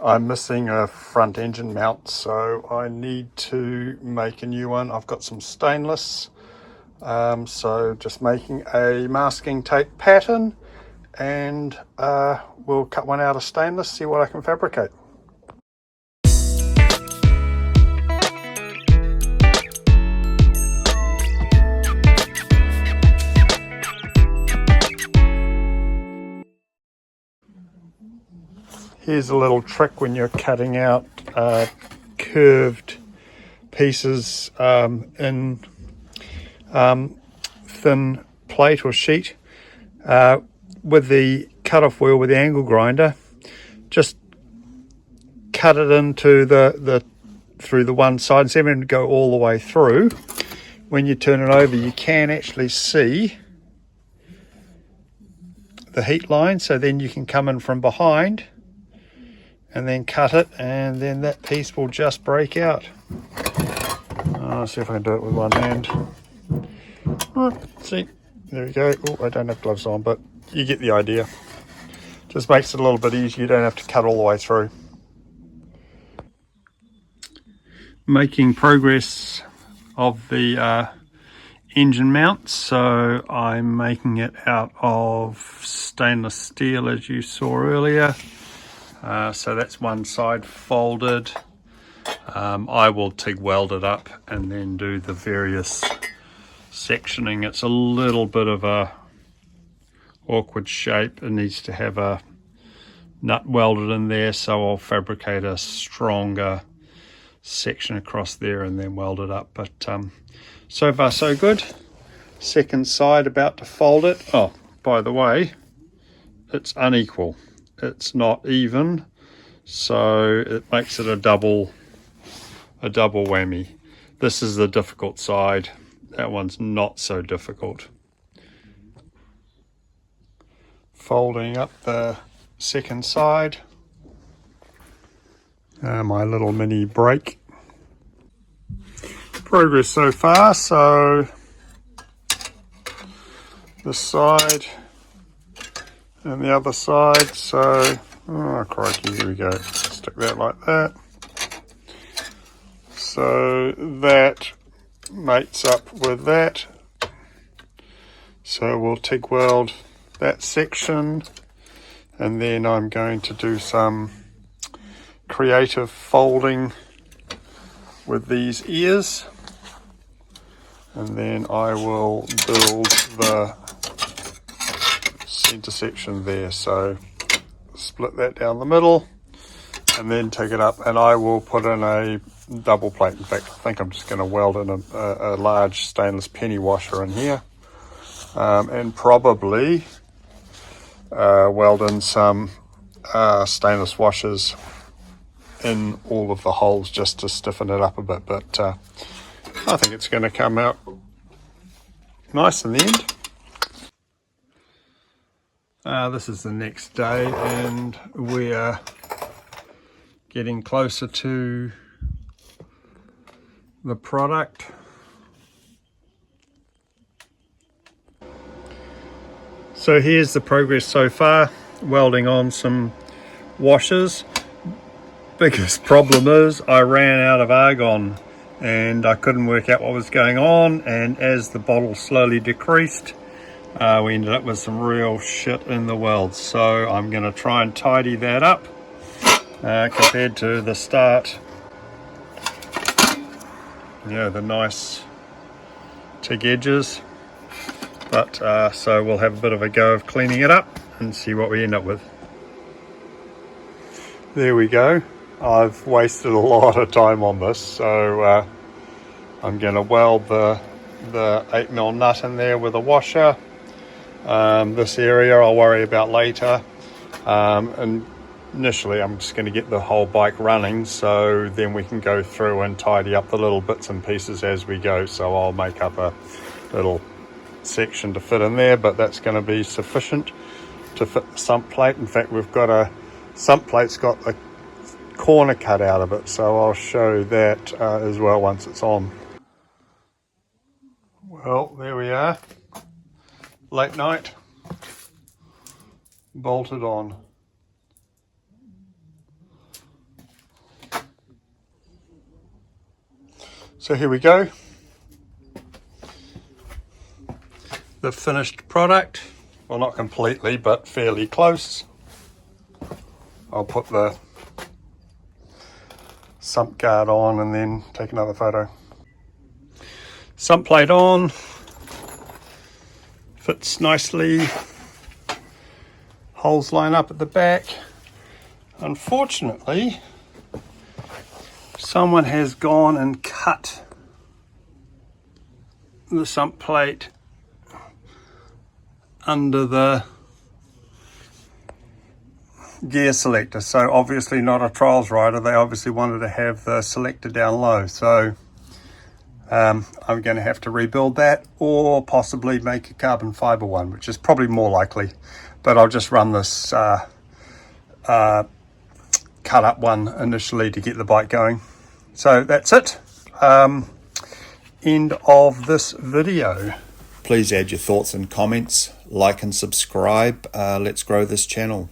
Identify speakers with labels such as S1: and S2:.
S1: I'm missing a front engine mount, so I need to make a new one. I've got some stainless, so just making a masking tape pattern, and we'll cut one out of stainless, see what I can fabricate. Here's a little trick when you're cutting out curved pieces in thin plate or sheet. With the cut-off wheel with the angle grinder, just cut it into through the one side instead of having to go all the way through. When you turn it over, you can actually see the heat line, so then you can come in from behind and then cut it, and then that piece will just break out. I'll see if I can do it with one hand. Oh, see, there we go. Oh, I don't have gloves on, but you get the idea. Just makes it a little bit easier. You don't have to cut all the way through. Making progress of the engine mount. So I'm making it out of stainless steel, as you saw earlier. So that's one side folded. I will TIG weld it up and then do the various sectioning. It's a little bit of a awkward shape. It needs to have a nut welded in there, so I'll fabricate a stronger section across there and then weld it up. But so far so good. Second side about to fold it. Oh, by the way, it's unequal. It's not even, so it makes it a double whammy. This is the difficult side. That one's not so difficult. Folding up the second side. My little mini brake. Progress so far. So this side and the other side. So, oh crikey, here we go. Stick that like that. So that mates up with that. So we'll TIG weld that section, and then I'm going to do some creative folding with these ears, and then I will build the center section there. So split that down the middle and then take it up, and I will put in a double plate. In fact, I think I'm just going to weld in a large stainless penny washer in here, and probably weld in some stainless washers in all of the holes just to stiffen it up a bit. But I think it's going to come out nice in the end. This is the next day, and we are getting closer to the product. So here's the progress so far. Welding on some washers. Biggest problem is I ran out of argon and I couldn't work out what was going on, and as the bottle slowly decreased, we ended up with some real shit in the welds. So I'm going to try and tidy that up compared to the start. The nice TIG edges. But so we'll have a bit of a go of cleaning it up and see what we end up with. There we go. I've wasted a lot of time on this, so I'm going to weld the 8mm nut in there with a washer. This area I'll worry about later. And initially I'm just going to get the whole bike running, so then we can go through and tidy up the little bits and pieces as we go. So I'll make up a little section to fit in there, but that's going to be sufficient to fit the sump plate. In fact, we've got a sump plate's got a corner cut out of it, so I'll show that as well once it's on. Well, there we are, late night, bolted on. So here we go. The finished product. Well, not completely, but fairly close. I'll put the sump guard on and then take another photo. Sump plate on. Fits nicely. Holes line up at the back. Unfortunately, someone has gone and cut the sump plate under the gear selector. So obviously not a trials rider. They obviously wanted to have the selector down low. So I'm going to have to rebuild that, or possibly make a carbon fiber one, which is probably more likely. But I'll just run this cut up one initially to get the bike going. So that's it. End of this video.
S2: Please add your thoughts and comments, like and subscribe. Let's grow this channel.